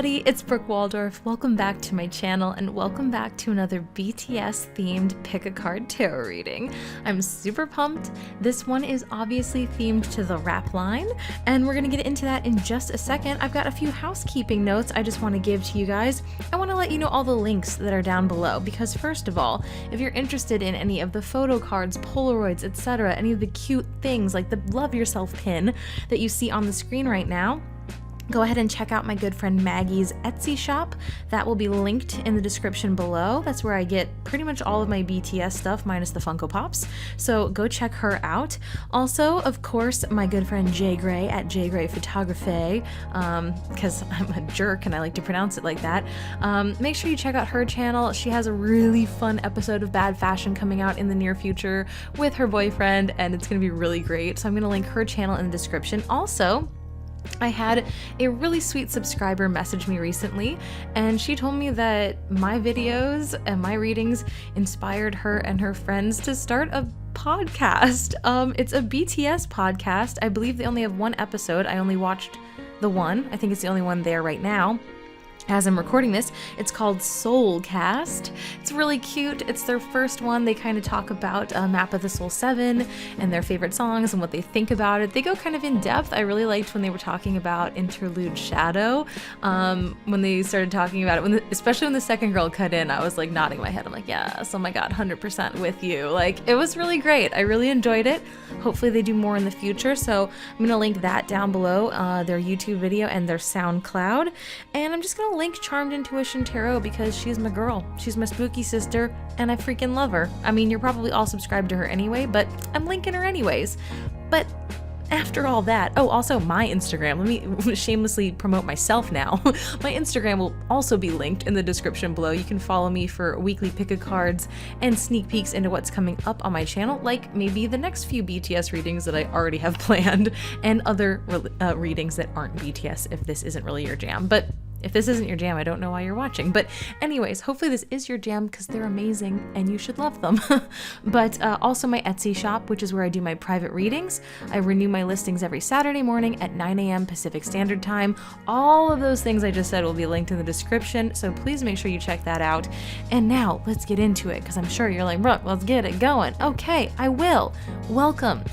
everybody, it's Brook Waldorf. Welcome back to my channel and welcome back to another BTS themed pick a card tarot reading. I'm super pumped. This one is obviously themed to the rap line and we're gonna get into that in just a second. I've got a few housekeeping notes I just want to give to you guys. I want to let you know all the links that are down below because first of all, if you're interested in any of the photo cards, Polaroids, etc., any of the cute things like the Love Yourself pin that you see on the screen right now, go ahead and check out my good friend Maggie's Etsy shop. That will be linked in the description below. That's where I get pretty much all of my BTS stuff minus the Funko Pops. So go check her out. Also, of course, my good friend Jay Gray at Jay Gray Photography, because I'm a jerk and I like to pronounce it like that. Make sure you check out her channel. She has a really fun episode of Bad Fashion coming out in the near future with her boyfriend, and it's going to be really great. So I'm going to link her channel in the description. Also, I had a really sweet subscriber message me recently, and she told me that my videos and my readings inspired her and her friends to start a podcast. It's a BTS podcast. I believe they only have one episode. I only watched the one. I think it's the only one there right now. As I'm recording this, it's called Soulcast. It's really cute. It's their first one. They kind of talk about Map of the Soul 7 and their favorite songs and what they think about it. They go kind of in depth. I really liked when they were talking about Interlude Shadow. When they started talking about it, especially when the second girl cut in, I was like nodding my head. I'm like, yes, oh my God, 100% with you. Like, it was really great. I really enjoyed it. Hopefully they do more in the future. So I'm going to link that down below, their YouTube video and their SoundCloud. And I'm just going to link Charmed Intuition Tarot because she's my girl. She's my spooky sister and I freaking love her. I mean, you're probably all subscribed to her anyway, but I'm linking her anyways. But after all that, oh, also my Instagram, let me shamelessly promote myself now. My Instagram will also be linked in the description below. You can follow me for weekly pick-a-cards and sneak peeks into what's coming up on my channel, like maybe the next few BTS readings that I already have planned and other readings that aren't BTS if this isn't really your jam. But if this isn't your jam, I don't know why you're watching. But anyways, hopefully this is your jam because they're amazing and you should love them. But also my Etsy shop, which is where I do my private readings. I renew my listings every Saturday morning at 9 a.m. Pacific Standard Time. All of those things I just said will be linked in the description, so please make sure you check that out. And now let's get into it because I'm sure you're like, Brooke, let's get it going. Okay, I will. Welcome.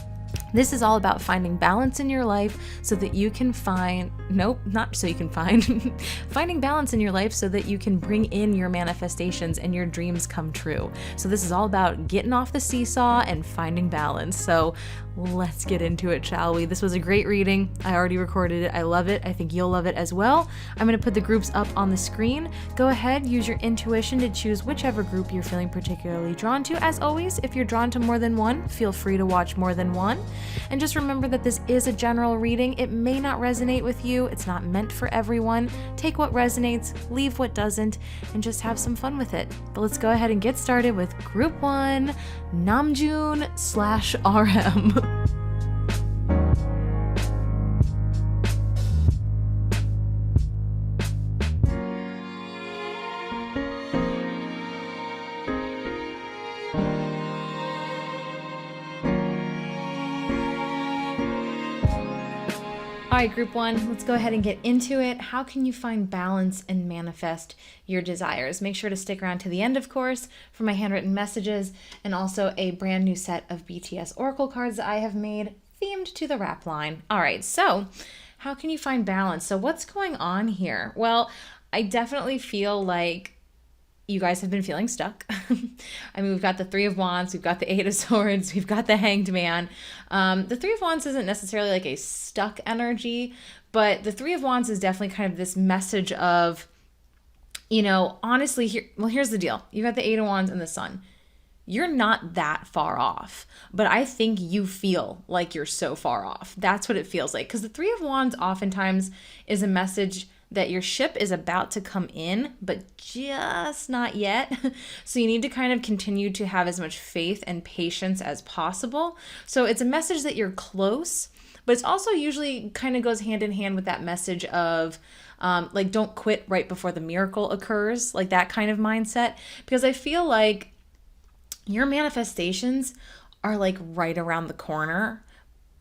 This is all about finding balance in your life so that you can find, finding balance in your life so that you can bring in your manifestations and your dreams come true. So this is all about getting off the seesaw and finding balance. So let's get into it, shall we? This was a great reading. I already recorded it. I love it. I think you'll love it as well. I'm going to put the groups up on the screen. Go ahead, use your intuition to choose whichever group you're feeling particularly drawn to. As always, if you're drawn to more than one, feel free to watch more than one. And just remember that this is a general reading. It may not resonate with you. It's not meant for everyone. Take what resonates, leave what doesn't, and just have some fun with it. But let's go ahead and get started with Group 1, Namjoon/RM. All right, Group 1, let's go ahead and get into it. How can you find balance and manifest your desires? Make sure to stick around to the end, of course, for my handwritten messages and also a brand new set of BTS Oracle cards that I have made themed to the rap line. All right, so how can you find balance? So what's going on here? Well, I definitely feel like you guys have been feeling stuck. I mean, we've got the Three of Wands, we've got the Eight of Swords, we've got the Hanged Man. The Three of Wands isn't necessarily like a stuck energy, but the Three of Wands is definitely kind of this message of, you know, honestly, here's the deal. You got the Eight of Wands and the Sun. You're not that far off, but I think you feel like you're so far off. That's what it feels like. Because the Three of Wands oftentimes is a message that your ship is about to come in, but just not yet. So you need to kind of continue to have as much faith and patience as possible. So it's a message that you're close, but it's also usually kind of goes hand in hand with that message of like, don't quit right before the miracle occurs, like that kind of mindset. Because I feel like your manifestations are like right around the corner,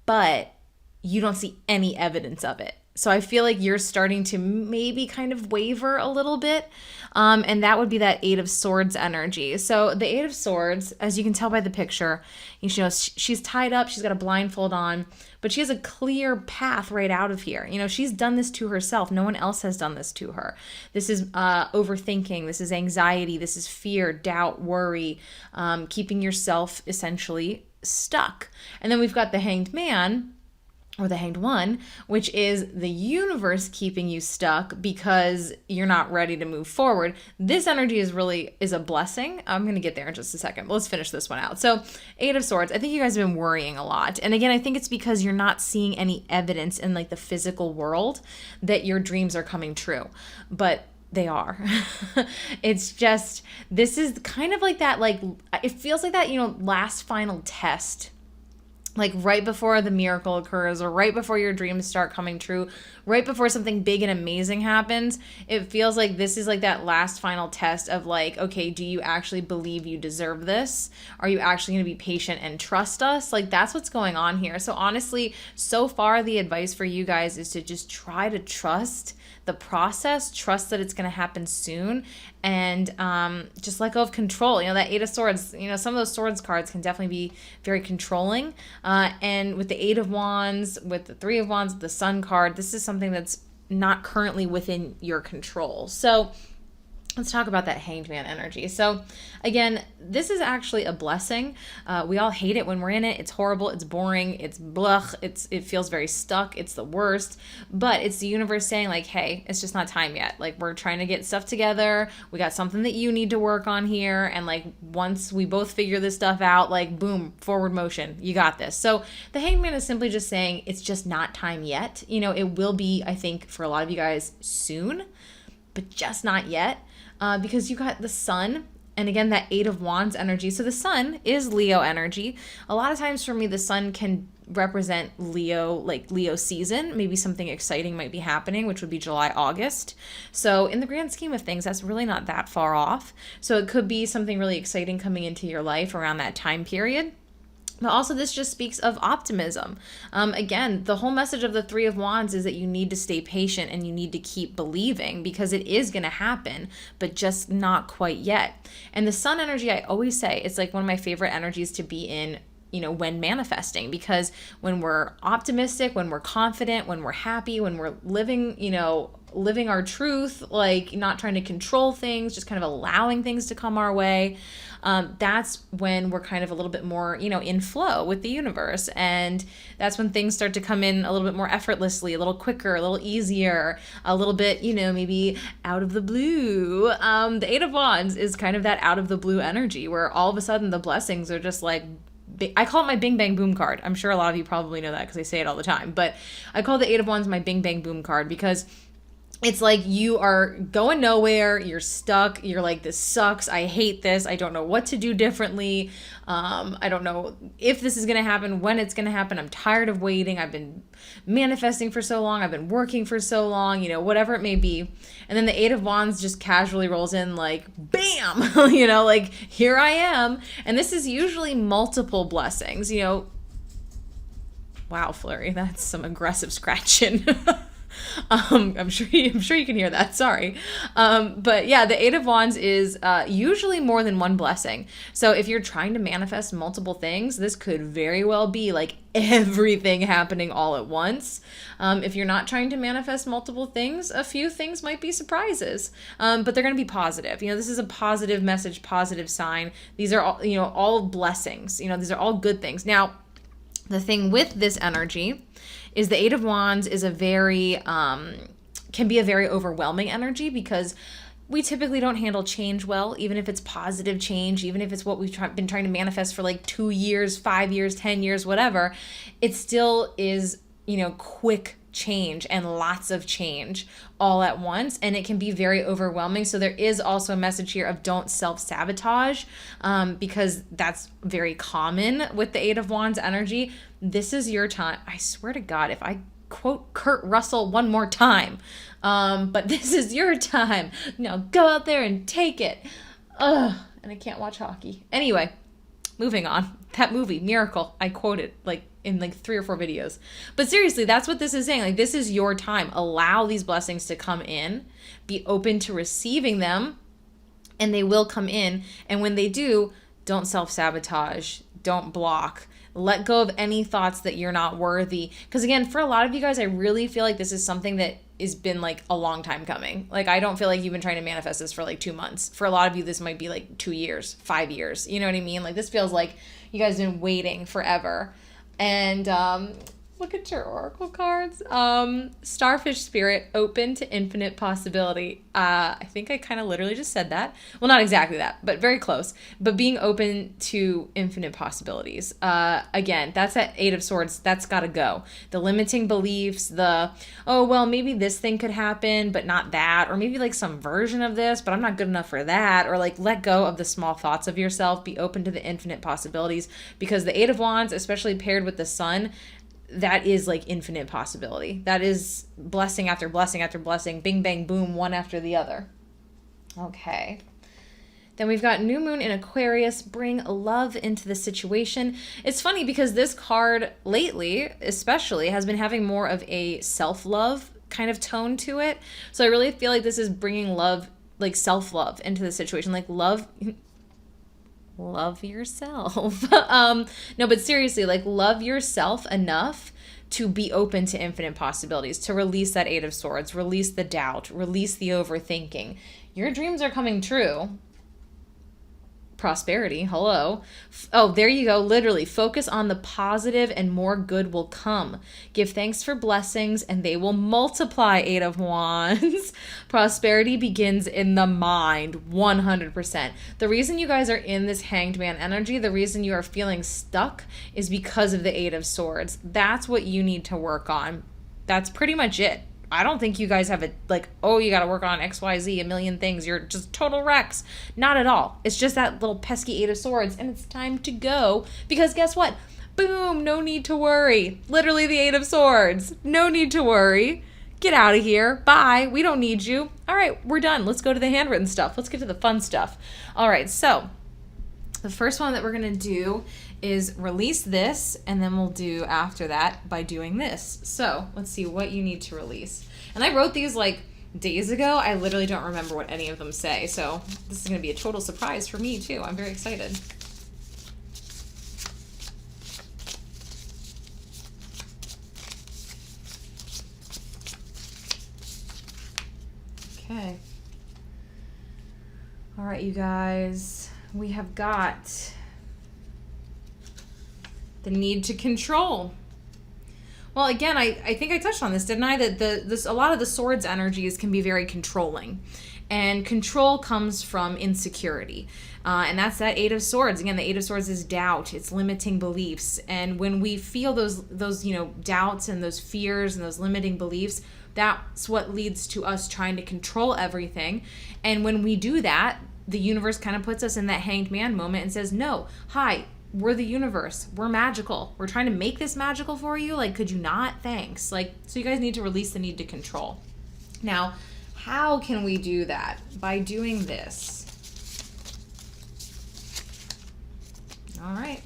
but you don't see any evidence of it. So I feel like you're starting to maybe kind of waver a little bit. And that would be that Eight of Swords energy. So the Eight of Swords, as you can tell by the picture, you know, she's tied up, she's got a blindfold on, but she has a clear path right out of here. You know, she's done this to herself. No one else has done this to her. This is overthinking. This is anxiety. This is fear, doubt, worry, keeping yourself essentially stuck. And then we've got the Hanged Man, or the Hanged One, which is the universe keeping you stuck because you're not ready to move forward. This energy is a blessing. I'm going to get there in just a second. Let's finish this one out. So Eight of Swords, I think you guys have been worrying a lot. And again, I think it's because you're not seeing any evidence in like the physical world that your dreams are coming true. But they are. It's just, this is kind of like that, like, it feels like that, you know, last final test, like right before the miracle occurs, or right before your dreams start coming true, right before something big and amazing happens. It feels like this is like that last final test of like, okay, do you actually believe you deserve this? Are you actually going to be patient and trust us? Like, that's what's going on here. So honestly, so far the advice for you guys is to just try to trust the process, trust that it's going to happen soon, and just let go of control. You know, that Eight of Swords, you know, some of those Swords cards can definitely be very controlling. And with the Eight of Wands, with the Three of Wands, the Sun card, this is something that's not currently within your control. So let's talk about that Hanged Man energy. So again, this is actually a blessing. We all hate it when we're in it. It's horrible. It's boring. It's blech. It feels very stuck. It's the worst. But it's the universe saying like, hey, it's just not time yet. Like, we're trying to get stuff together. We got something that you need to work on here. And like, once we both figure this stuff out, like, boom, forward motion. You got this. So the Hanged Man is simply just saying it's just not time yet. You know, it will be, I think, for a lot of you guys soon, but just not yet. Because you got the Sun, and again, that Eight of Wands energy. So the Sun is Leo energy. A lot of times for me, the Sun can represent Leo, like Leo season. Maybe something exciting might be happening, which would be July, August. So in the grand scheme of things, that's really not that far off. So it could be something really exciting coming into your life around that time period. But also this just speaks of optimism. Again, the whole message of the Three of Wands is that you need to stay patient and you need to keep believing, because it is going to happen, but just not quite yet. And the Sun energy, I always say, it's like one of my favorite energies to be in, you know, when manifesting, because when we're optimistic, when we're confident, when we're happy, when we're living, you know, living our truth, like not trying to control things, just kind of allowing things to come our way, that's when we're kind of a little bit more, you know, in flow with the universe. And that's when things start to come in a little bit more effortlessly, a little quicker, a little easier, a little bit, you know, maybe out of the blue. The Eight of Wands is kind of that out of the blue energy where all of a sudden the blessings are just like, I call it my bing bang boom card. I'm sure a lot of you probably know that because I say it all the time, but I call the Eight of Wands my bing bang boom card because it's like you are going nowhere, you're stuck, you're like, this sucks, I hate this, I don't know what to do differently, I don't know if this is going to happen, when it's going to happen, I'm tired of waiting, I've been manifesting for so long, I've been working for so long, you know, whatever it may be. And then the Eight of Wands just casually rolls in like, bam, you know, like, here I am. And this is usually multiple blessings, you know. Wow, Flurry, that's some aggressive scratching. I'm sure you can hear that. Sorry. But yeah, the Eight of Wands is usually more than one blessing. So if you're trying to manifest multiple things, this could very well be like everything happening all at once. If you're not trying to manifest multiple things, a few things might be surprises, but they're going to be positive. You know, this is a positive message, positive sign. These are all, you know, all blessings. You know, these are all good things. Now, the thing with this energy is the Eight of Wands is a very, can be a very overwhelming energy because we typically don't handle change well, even if it's positive change, even if it's what we've been trying to manifest for like 2 years, 5 years, 10 years, whatever. It still is, you know, quick change and lots of change all at once, and it can be very overwhelming. So there is also a message here of don't self-sabotage, because that's very common with the Eight of Wands energy. This is your time. I swear to God, if I quote Kurt Russell one more time, but this is your time. Now go out there and take it. Ugh, and I can't watch hockey. Anyway, moving on. That movie, Miracle, I quote it like in like 3 or 4 videos. But seriously, that's what this is saying. Like, this is your time. Allow these blessings to come in. Be open to receiving them, and they will come in. And when they do, don't self-sabotage. Don't block. Let go of any thoughts that you're not worthy. Because again, for a lot of you guys, I really feel like this is something that has been like a long time coming. Like, I don't feel like you've been trying to manifest this for like 2 months. For a lot of you, this might be like 2 years, 5 years. You know what I mean? Like, this feels like you guys have been waiting forever. And look at your oracle cards. Starfish spirit, open to infinite possibility. I think I kind of literally just said that. Well, not exactly that, but very close. But being open to infinite possibilities. Again, that's that 8 of Swords. That's got to go. The limiting beliefs, the, oh, well, maybe this thing could happen, but not that. Or maybe like some version of this, but I'm not good enough for that. Or like, let go of the small thoughts of yourself. Be open to the infinite possibilities. Because the 8 of Wands, especially paired with the Sun, that is like infinite possibility. That is blessing after blessing after blessing. Bing, bang, boom, one after the other. Okay. Then we've got New Moon in Aquarius. Bring love into the situation. It's funny because this card lately, especially, has been having more of a self-love kind of tone to it. So I really feel like this is bringing love, like self-love into the situation. Like love yourself. No, but seriously, like love yourself enough to be open to infinite possibilities, to release that 8 of Swords, release the doubt, release the overthinking. Your dreams are coming true. Prosperity, hello. Oh, there you go. Literally, focus on the positive and more good will come. Give thanks for blessings and they will multiply. 8 of Wands. Prosperity begins in the mind, 100%. The reason you guys are in this Hanged Man energy, the reason you are feeling stuck is because of the 8 of Swords. That's what you need to work on. That's pretty much it. I don't think you guys have a, like, oh, you got to work on XYZ, a million things. You're just total wrecks. Not at all. It's just that little pesky 8 of Swords, and it's time to go. Because guess what? Boom, no need to worry. Literally the 8 of Swords. No need to worry. Get out of here. Bye. We don't need you. All right, we're done. Let's go to the handwritten stuff. Let's get to the fun stuff. All right, so the first one that we're going to do is release this, and then we'll do after that by doing this. So let's see what you need to release. And I wrote these like days ago. I literally don't remember what any of them say. So this is going to be a total surprise for me too. I'm very excited. Okay. All right, you guys, we have got the need to control. Well, again, I think I touched on this, didn't I? That a lot of the Swords energies can be very controlling. And control comes from insecurity. And that's that 8 of Swords. Again, the 8 of Swords is doubt. It's limiting beliefs. And when we feel those doubts and those fears and those limiting beliefs, that's what leads to us trying to control everything. And when we do that, the universe kind of puts us in that Hanged Man moment and says, no, hi, we're the universe. We're magical. We're trying to make this magical for you. Like, could you not? Thanks. Like, so you guys need to release the need to control. Now, how can we do that? By doing this. All right.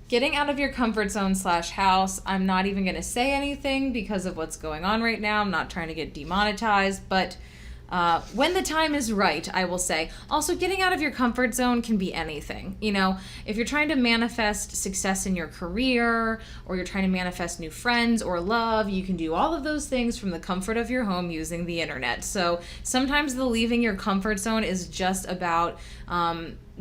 Getting out of your comfort zone / house. I'm not even going to say anything because of what's going on right now. I'm not trying to get demonetized, but when the time is right, I will say. Also, getting out of your comfort zone can be anything. You know, if you're trying to manifest success in your career, or you're trying to manifest new friends or love, you can do all of those things from the comfort of your home using the internet. So sometimes the leaving your comfort zone is just about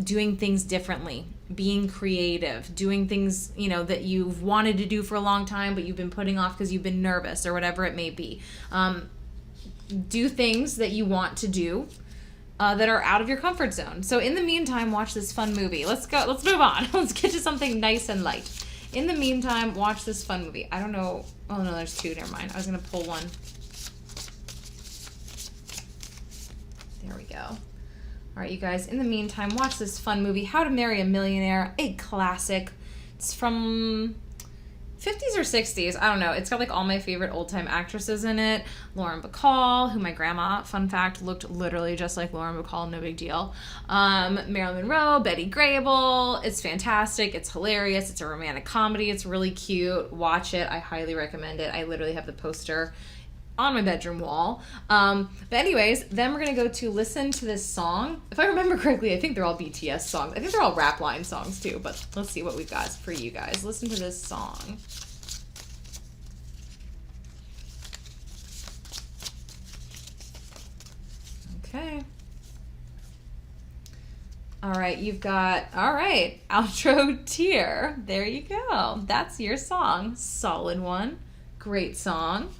doing things differently, being creative, doing things, you know, that you've wanted to do for a long time, but you've been putting off because you've been nervous or whatever it may be. Do things that you want to do that are out of your comfort zone. So in the meantime, watch this fun movie. Let's go. Let's move on. Let's get to something nice and light. In the meantime, watch this fun movie. I don't know. Oh, no, there's 2. Never mind. I was going to pull one. There we go. All right, you guys. In the meantime, watch this fun movie, How to Marry a Millionaire, a classic. It's from 50s or 60s. I don't know. It's got like all my favorite old time actresses in it. Lauren Bacall, who my grandma, fun fact, looked literally just like Lauren Bacall, no big deal. Marilyn Monroe, Betty Grable. It's fantastic. It's hilarious. It's a romantic comedy. It's really cute. Watch it. I highly recommend it. I literally have the poster on my bedroom wall. But anyways, then we're going to go to listen to this song. If I remember correctly, I think they're all BTS songs. I think they're all rap line songs too, but let's see what we've got for you guys. Listen to this song. Okay. All right, you've got, all right, Outro Tear. There you go. That's your song. Solid one. Great song.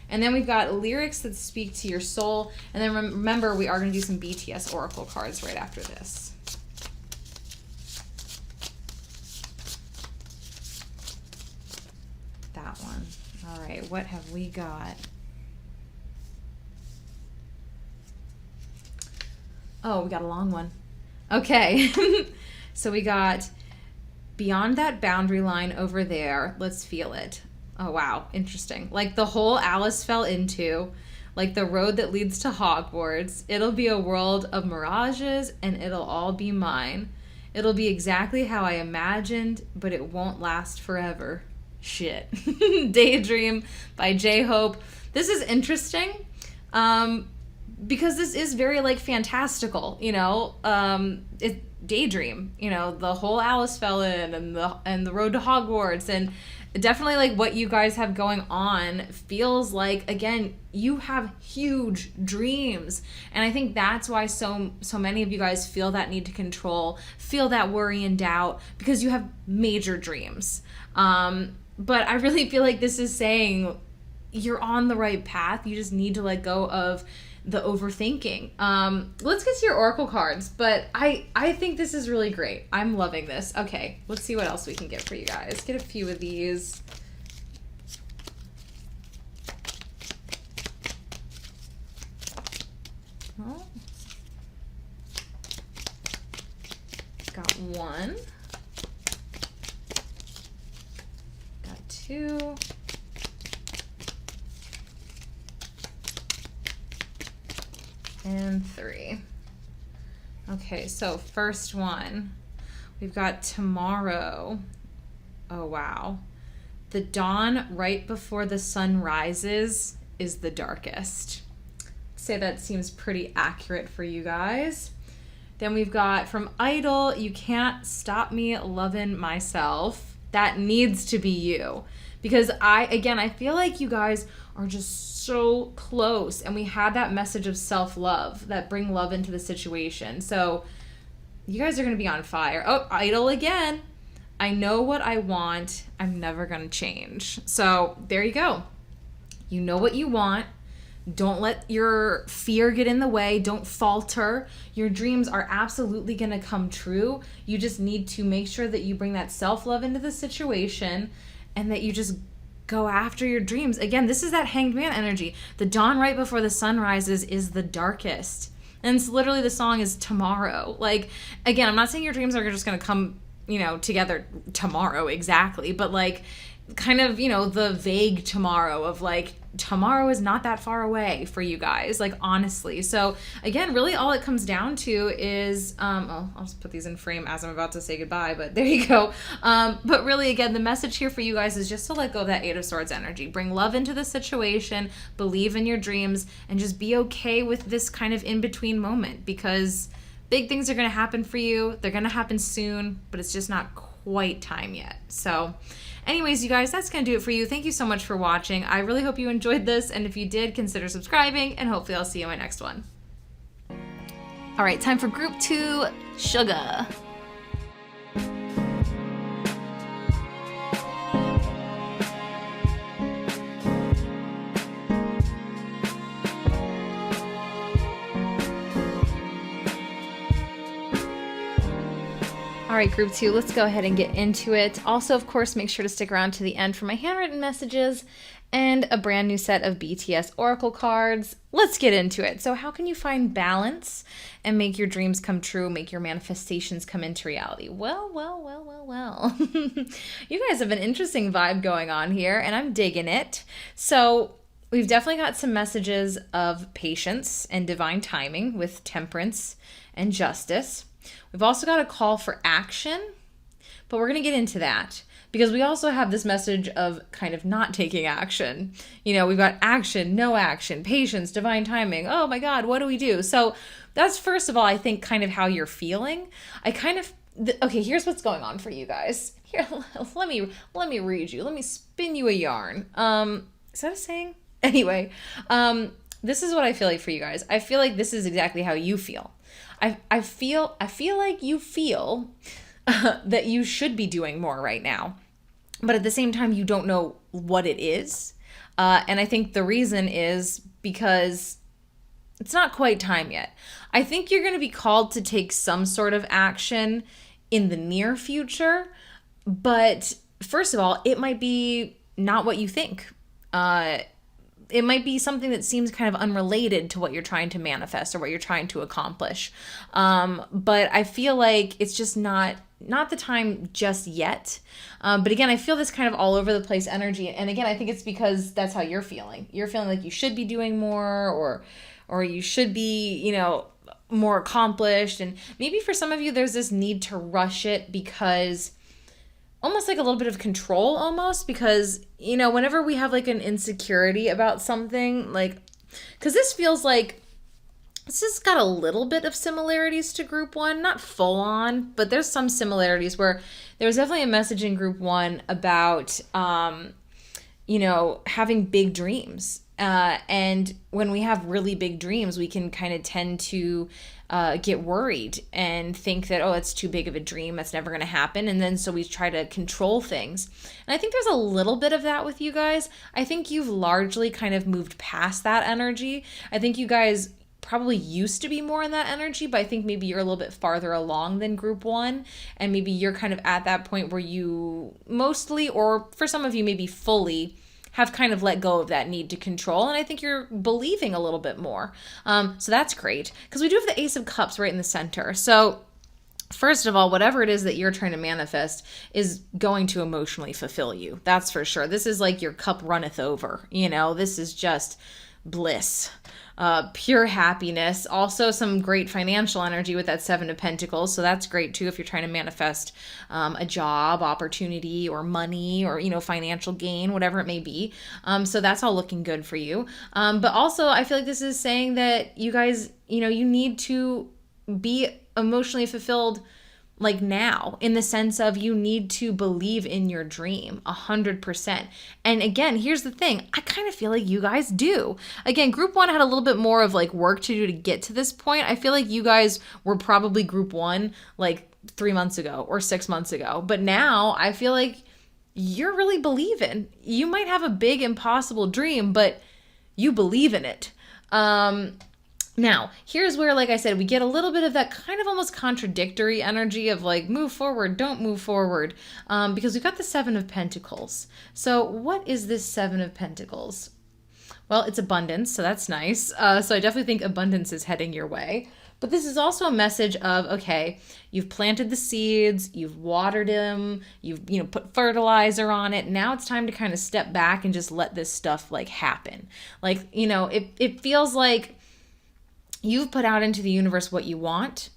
And then we've got lyrics that speak to your soul. And then remember, we are going to do some BTS Oracle cards right after this. That one. All right, what have we got? Oh, we got a long one. Okay. So we got beyond that boundary line over there. Let's feel it. Oh, wow. Interesting. Like the hole Alice fell into, like the road that leads to Hogwarts. It'll be a world of mirages and it'll all be mine. It'll be exactly how I imagined, but it won't last forever. Shit. Daydream by J-Hope. This is interesting because this is very like fantastical, you know. It Daydream, you know, the whole Alice fell in and the road to Hogwarts, and definitely like what you guys have going on feels like, again, you have huge dreams. And I think that's why so many of you guys feel that need to control, feel that worry and doubt, because you have major dreams. But I really feel like this is saying you're on the right path. You just need to let go of the overthinking. Let's get to your Oracle cards, but I think this is really great. I'm loving this. Okay, let's see what else we can get for you guys. Get a few of these. Oh. Got one. Got two. And three. Okay, so first one, we've got tomorrow. Oh, wow. The dawn right before the sun rises is the darkest. I'd say that seems pretty accurate for you guys. Then we've got from Idol, you can't stop me loving myself. That needs to be you. Because I feel like you guys are just so close, and we had that message of self-love that bring love into the situation. So you guys are going to be on fire. Oh, Idol again. I know what I want. I'm never going to change. So there you go. You know what you want. Don't let your fear get in the way. Don't falter. Your dreams are absolutely going to come true. You just need to make sure that you bring that self-love into the situation and that you just go after your dreams. Again, this is that Hanged Man energy. The dawn right before the sun rises is the darkest. And it's literally, the song is tomorrow. Like, again, I'm not saying your dreams are just going to come, you know, together tomorrow exactly, but like kind of, you know, the vague tomorrow of like, tomorrow is not that far away for you guys, like honestly. So again, really all it comes down to is, I'll just put these in frame as I'm about to say goodbye, but there you go. But really, again, the message here for you guys is just to let go of that Eight of Swords energy. Bring love into the situation, believe in your dreams, and just be okay with this kind of in-between moment, because big things are going to happen for you. They're going to happen soon, but it's just not quite time yet. So anyways, you guys, that's going to do it for you. Thank you so much for watching. I really hope you enjoyed this, and if you did, consider subscribing, and hopefully I'll see you in my next one. All right, time for group 2, Suga. All right, group 2, let's go ahead and get into it. Also, of course, make sure to stick around to the end for my handwritten messages. and a brand new set of BTS Oracle cards. Let's get into it. So how can you find balance and make your dreams come true, make your manifestations come into reality? Well. You guys have an interesting vibe going on here, and I'm digging it. So we've definitely got some messages of patience and divine timing with temperance and justice. We've also got a call for action, but we're going to get into that because we also have this message of kind of not taking action. You know, we've got action, no action, patience, divine timing. Oh my God, what do we do? So that's, first of all, I think kind of how you're feeling. Okay, here's what's going on for you guys. Here, let me read you. Let me spin you a yarn. Is that a saying? Anyway, this is what I feel like for you guys. I feel like this is exactly how you feel. I feel like you feel that you should be doing more right now, but at the same time, you don't know what it is. And I think the reason is because it's not quite time yet. I think you're going to be called to take some sort of action in the near future, but first of all, it might be not what you think. It might be something that seems kind of unrelated to what you're trying to manifest or what you're trying to accomplish. But I feel like it's just not the time just yet. But again, I feel this kind of all over the place energy. And again, I think it's because that's how you're feeling. You're feeling like you should be doing more or you should be, you know, more accomplished. And maybe for some of you, there's this need to rush it because almost like a little bit of control almost because, you know, whenever we have like an insecurity about something, like, because this feels like this has got a little bit of similarities to group one, not full on, but there's some similarities where there was definitely a message in group one about, you know, having big dreams. And when we have really big dreams, we can kind of tend to get worried and think that, oh, it's too big of a dream. That's never going to happen. And then so we try to control things. And I think there's a little bit of that with you guys. I think you've largely kind of moved past that energy. I think you guys probably used to be more in that energy, but I think maybe you're a little bit farther along than group one. And maybe you're kind of at that point where you mostly, or for some of you, maybe fully, have kind of let go of that need to control. And I think you're believing a little bit more. So that's great because we do have the Ace of Cups right in the center. So first of all, whatever it is that you're trying to manifest is going to emotionally fulfill you. That's for sure. This is like your cup runneth over. You know, this is just bliss. Pure happiness, also some great financial energy with that Seven of Pentacles. So that's great too if you're trying to manifest a job opportunity or money or, you know, financial gain, whatever it may be. So that's all looking good for you. But also I feel like this is saying that you guys, you know, you need to be emotionally fulfilled like now, in the sense of you need to believe in your dream 100%. And again, here's the thing. I kind of feel like you guys do. Again, group one had a little bit more of like work to do to get to this point. I feel like you guys were probably group one like 3 months ago or 6 months ago. But now I feel like you're really believing. You might have a big impossible dream, but you believe in it. Now, here's where, like I said, we get a little bit of that kind of almost contradictory energy of like, move forward, don't move forward, because we've got the Seven of Pentacles. So what is this Seven of Pentacles? Well, it's abundance, so that's nice. So I definitely think abundance is heading your way. But this is also a message of, okay, you've planted the seeds, you've watered them, you've, you know, put fertilizer on it. Now it's time to kind of step back and just let this stuff like happen. Like, you know, it feels like you've put out into the universe what you want.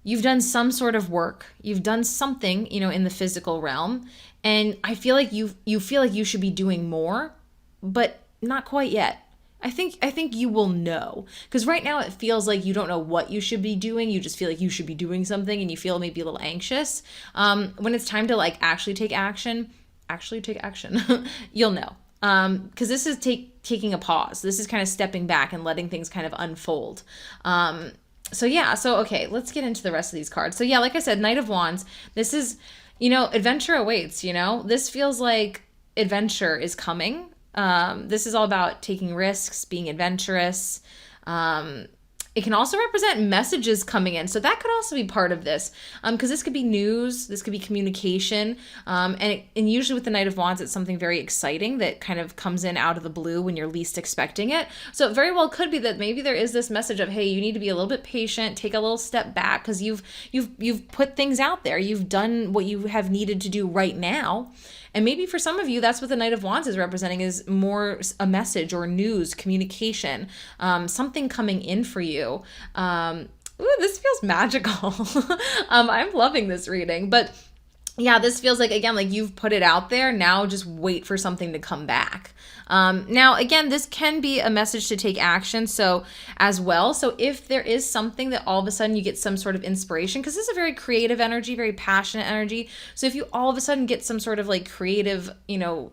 You've done some sort of work. You've done something, you know, in the physical realm. And I feel like you feel like you should be doing more, but not quite yet. I think you will know. Because right now it feels like you don't know what you should be doing. You just feel like you should be doing something and you feel maybe a little anxious. When it's time to like actually take action, you'll know. Because this is taking a pause. This is kind of stepping back and letting things kind of unfold. So okay, let's get into the rest of these cards. So yeah, like I said, Knight of Wands, this is, you know, adventure awaits, you know, this feels like adventure is coming. This is all about taking risks, being adventurous. It can also represent messages coming in. So that could also be part of this, because this could be news, this could be communication, and usually with the Knight of Wands, it's something very exciting that kind of comes in out of the blue when you're least expecting it. So it very well could be that maybe there is this message of, hey, you need to be a little bit patient, take a little step back, because you've put things out there, you've done what you have needed to do right now. And maybe for some of you, that's what the Knight of Wands is representing, is more a message or news, communication, something coming in for you. Ooh, this feels magical. I'm loving this reading. But yeah, this feels like, again, like you've put it out there. Now just wait for something to come back. Now, again, this can be a message to take action. So as well. So if there is something that all of a sudden you get some sort of inspiration, because this is a very creative energy, very passionate energy. So if you all of a sudden get some sort of like creative,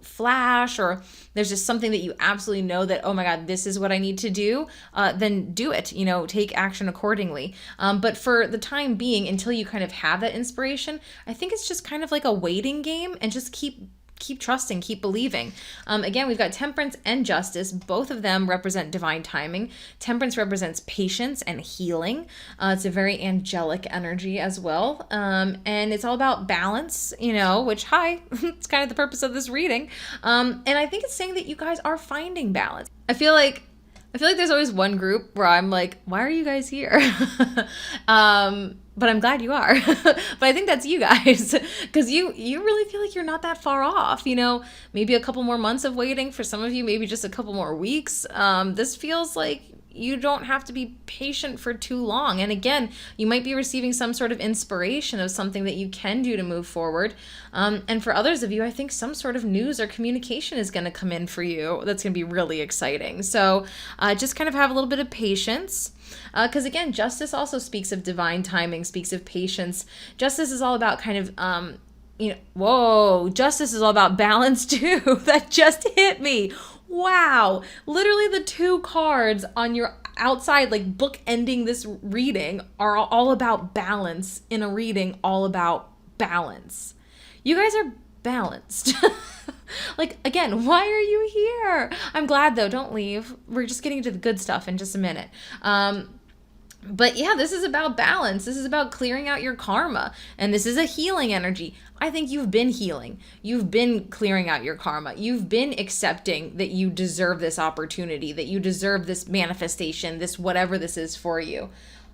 flash, or there's just something that you absolutely know that, oh my God, this is what I need to do, then do it, take action accordingly. But for the time being, until you kind of have that inspiration, I think it's just kind of like a waiting game, and just keep trusting, keep believing. Again, we've got Temperance and Justice. Both of them represent divine timing. Temperance represents patience and healing. It's a very angelic energy as well. And it's all about balance, which, it's kind of the purpose of this reading. And I think it's saying that you guys are finding balance. I feel like there's always one group where I'm like, why are you guys here? But I'm glad you are. But I think that's you guys, because you really feel like you're not that far off. Maybe a couple more months of waiting. For some of you, maybe just a couple more weeks. This feels like you don't have to be patient for too long. And again, you might be receiving some sort of inspiration of something that you can do to move forward. And for others of you, I think some sort of news or communication is going to come in for you. That's going to be really exciting. So just kind of have a little bit of patience. Because again, Justice also speaks of divine timing, speaks of patience. Justice is all about kind of, Justice is all about balance too. That just hit me. Wow. Literally the two cards on your outside, like book ending this reading, are all about balance in a reading all about balance. You guys are balanced. Like, again, why are you here? I'm glad though. Don't leave. We're just getting to the good stuff in just a minute. But yeah, this is about balance. This is about clearing out your karma. And this is a healing energy. I think you've been healing. You've been clearing out your karma. You've been accepting that you deserve this opportunity, that you deserve this manifestation, this whatever this is for you.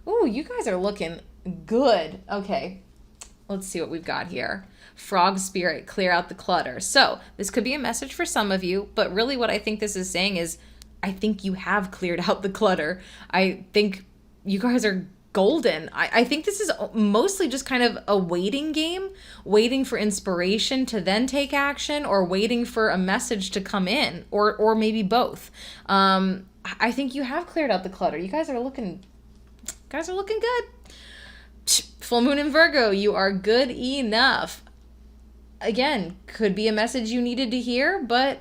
Ooh, you guys are looking good. Okay, let's see what we've got here. Frog spirit, clear out the clutter. So this could be a message for some of you, but really what I think this is saying is, I think you have cleared out the clutter. I think you guys are golden. I think this is mostly just kind of a waiting game, waiting for inspiration to then take action, or waiting for a message to come in, or maybe both. I think you have cleared out the clutter. You guys are looking good. Full moon in Virgo, you are good enough. Again, could be a message you needed to hear, but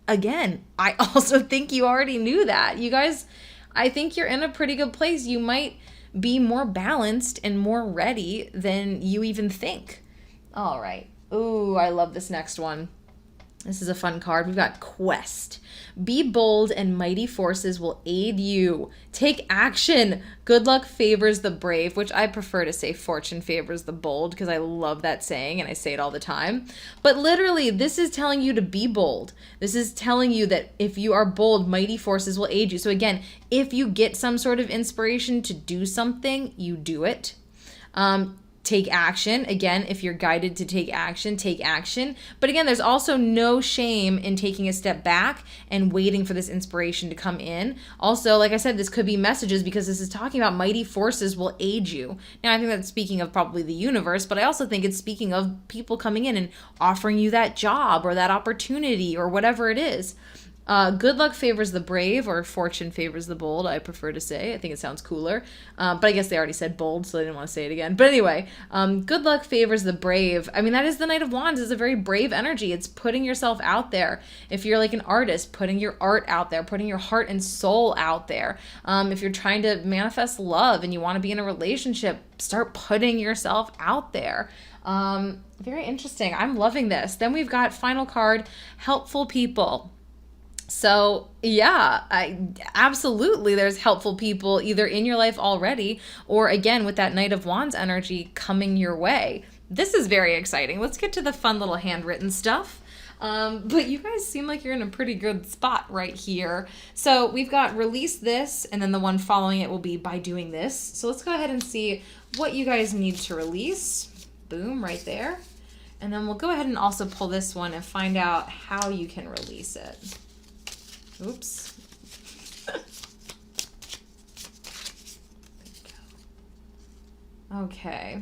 again, I also think you already knew that. You guys, I think you're in a pretty good place. You might be more balanced and more ready than you even think. All right. Ooh, I love this next one. This is a fun card. We've got Quest. Be bold and mighty forces will aid you. Take action. Good luck favors the brave, which I prefer to say fortune favors the bold, because I love that saying and I say it all the time. But literally, this is telling you to be bold. This is telling you that if you are bold, mighty forces will aid you. So again, if you get some sort of inspiration to do something, you do it. Take action. Again, if you're guided to take action, take action. But again, there's also no shame in taking a step back and waiting for this inspiration to come in. Also, like I said, this could be messages, because this is talking about mighty forces will aid you. Now, I think that's speaking of probably the universe, but I also think it's speaking of people coming in and offering you that job or that opportunity or whatever it is. Good luck favors the brave, or fortune favors the bold, I prefer to say. I think it sounds cooler. But I guess they already said bold, so they didn't want to say it again. But anyway, good luck favors the brave. I mean, that is the Knight of Wands. It's a very brave energy. It's putting yourself out there. If you're like an artist, putting your art out there, putting your heart and soul out there. If you're trying to manifest love and you want to be in a relationship, start putting yourself out there. Very interesting. I'm loving this. Then we've got final card, helpful people. So yeah, absolutely there's helpful people either in your life already or again with that Knight of Wands energy coming your way. This is very exciting. Let's get to the fun little handwritten stuff. But you guys seem like you're in a pretty good spot right here. So we've got release this, and then the one following it will be by doing this. So let's go ahead and see what you guys need to release. Boom, right there. And then we'll go ahead and also pull this one and find out how you can release it. Oops. Okay.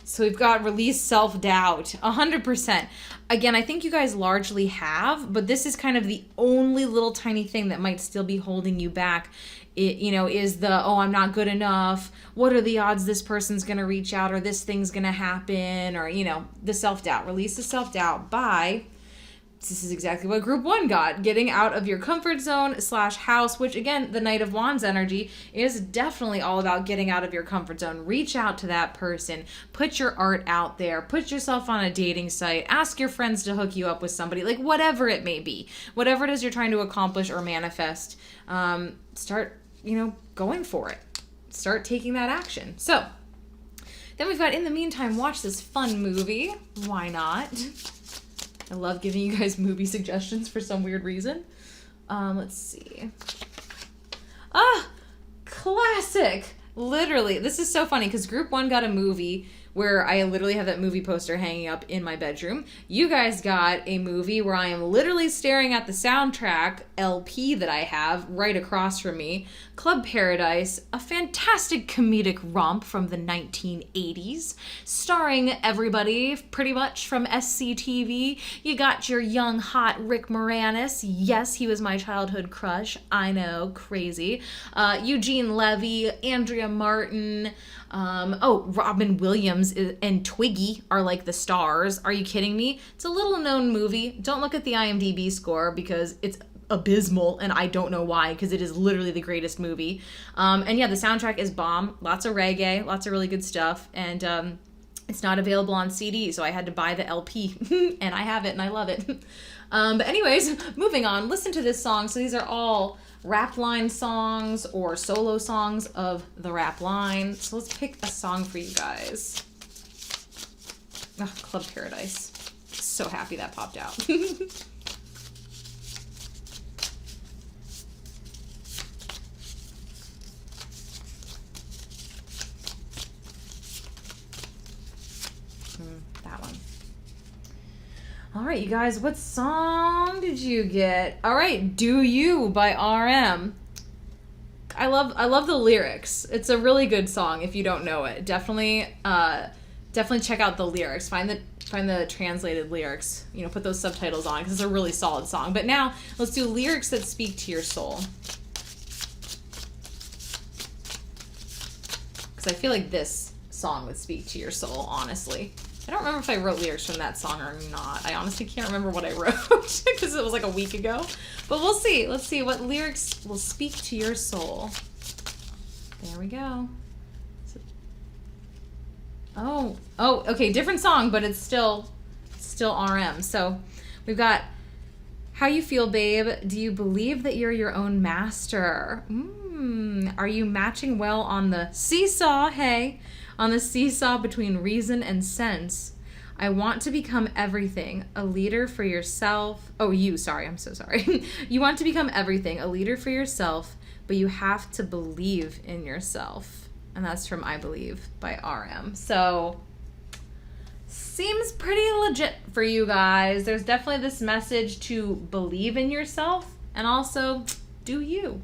So we've got release self-doubt, 100%. Again, I think you guys largely have, but this is kind of the only little tiny thing that might still be holding you back. It, is the, oh, I'm not good enough. What are the odds this person's going to reach out or this thing's going to happen? Or, the self-doubt. Release the self-doubt by... This is exactly what group 1 got. Getting out of your comfort zone / house, which again, the Knight of Wands energy is definitely all about getting out of your comfort zone. Reach out to that person. Put your art out there. Put yourself on a dating site. Ask your friends to hook you up with somebody. Like whatever it may be. Whatever it is you're trying to accomplish or manifest. Start, going for it. Start taking that action. So, then we've got, in the meantime, watch this fun movie. Why not? I love giving you guys movie suggestions for some weird reason. Let's see. Classic. Literally. This is so funny because group 1 got a movie where I literally have that movie poster hanging up in my bedroom. You guys got a movie where I am literally staring at the soundtrack LP that I have right across from me. Club Paradise, a fantastic comedic romp from the 1980s, starring everybody pretty much from SCTV. You got your young, hot Rick Moranis. Yes, he was my childhood crush. I know, crazy. Eugene Levy, Andrea Martin, Robin Williams and Twiggy are like the stars. Are you kidding me? It's a little known movie. Don't look at the IMDb score because it's abysmal and I don't know why because it is literally the greatest movie. And yeah, the soundtrack is bomb. Lots of reggae, lots of really good stuff. And it's not available on CD, so I had to buy the LP and I have it and I love it. But anyways, moving on. Listen to this song. So these are all rap line songs or solo songs of the rap line. So let's pick a song for you guys. Club Paradise. So happy that popped out. That one. All right, you guys, what song did you get? All right, Do You by RM. I love the lyrics. It's a really good song if you don't know it. Definitely check out the lyrics. Find the translated lyrics. Put those subtitles on because it's a really solid song. But now let's do lyrics that speak to your soul. Because I feel like this song would speak to your soul, honestly. I don't remember if I wrote lyrics from that song or not. I honestly can't remember what I wrote because it was like a week ago. But we'll see. Let's see what lyrics will speak to your soul. There we go. Oh, okay, different song, but it's still RM. So we've got, how you feel, babe? Do you believe that you're your own master? Are you matching well on the seesaw? Hey. On the seesaw between reason and sense. I want to become everything, a leader for yourself. Oh, I'm so sorry. You want to become everything, a leader for yourself, but you have to believe in yourself. And that's from I Believe by RM. So, seems pretty legit for you guys. There's definitely this message to believe in yourself and also do you.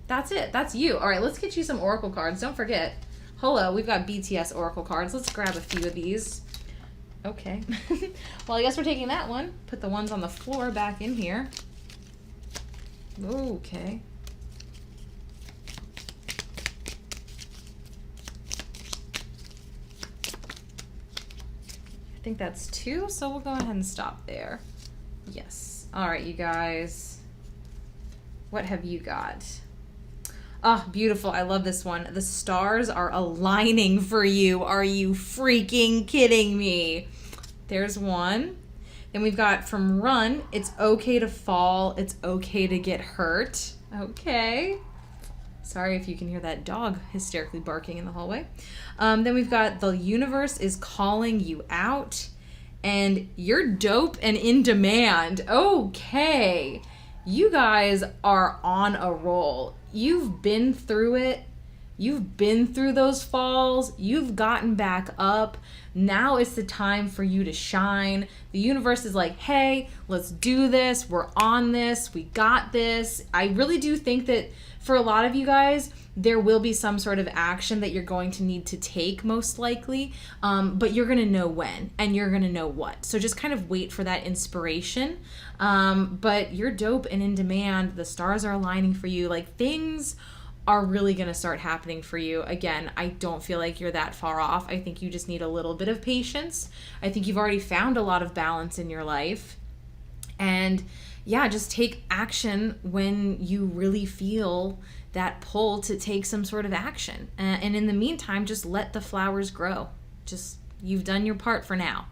That's it. That's you. All right, let's get you some oracle cards. Don't forget. Hello, we've got BTS oracle cards. Let's grab a few of these. Okay. Well, I guess we're taking that one. Put the ones on the floor back in here. Okay. I think that's 2, so we'll go ahead and stop there. Yes. All right, you guys. What have you got? Oh, beautiful. I love this one. The stars are aligning for you. Are you freaking kidding me? There's one. Then we've got from run, it's okay to fall, it's okay to get hurt. Okay. Sorry if you can hear that dog hysterically barking in the hallway. Then we've got the universe is calling you out, and you're dope and in demand. Okay. You guys are on a roll. You've been through it. You've been through those falls. You've gotten back up. Now it's the time for you to shine. The universe is like, hey, let's do this. We're on this. We got this. I really do think that for a lot of you guys, there will be some sort of action that you're going to need to take, most likely, but you're going to know when and you're going to know what. So just kind of wait for that inspiration. But you're dope and in demand. The stars are aligning for you. Like, things are really going to start happening for you. Again, I don't feel like you're that far off. I think you just need a little bit of patience. I think you've already found a lot of balance in your life. And yeah, just take action when you really feel that pull to take some sort of action. And in the meantime, just let the flowers grow. Just, you've done your part for now.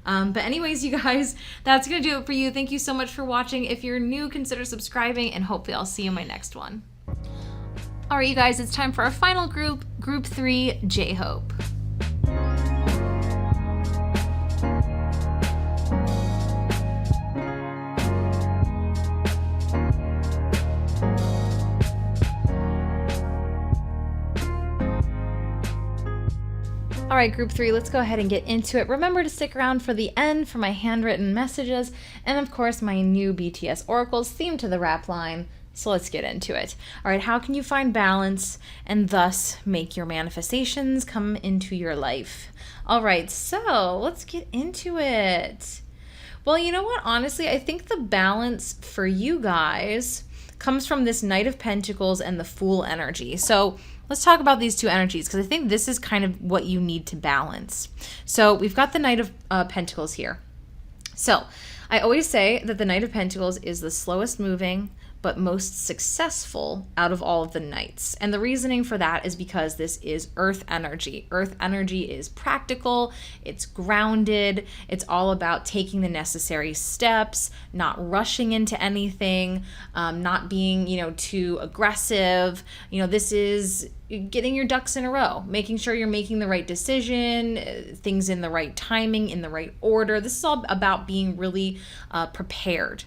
But anyways, you guys, that's going to do it for you. Thank you so much for watching. If you're new, consider subscribing, and hopefully I'll see you in my next one. All right, you guys, it's time for our final group, Group 3, J-Hope. All right, Group 3, let's go ahead and get into it. Remember to stick around for the end for my handwritten messages, and of course, my new BTS oracles themed to the rap line. So let's get into it. All right, how can you find balance and thus make your manifestations come into your life? All right, so let's get into it. Well, you know what? Honestly, I think the balance for you guys comes from this Knight of Pentacles and the Fool energy. So let's talk about these two energies, because I think this is kind of what you need to balance. So we've got the Knight of Pentacles here. So I always say that the Knight of Pentacles is the slowest moving, but most successful out of all of the knights. And the reasoning for that is because this is earth energy. Earth energy is practical, it's grounded, it's all about taking the necessary steps, not rushing into anything, not being, too aggressive. This is getting your ducks in a row, making sure you're making the right decision, things in the right timing, in the right order. This is all about being really prepared.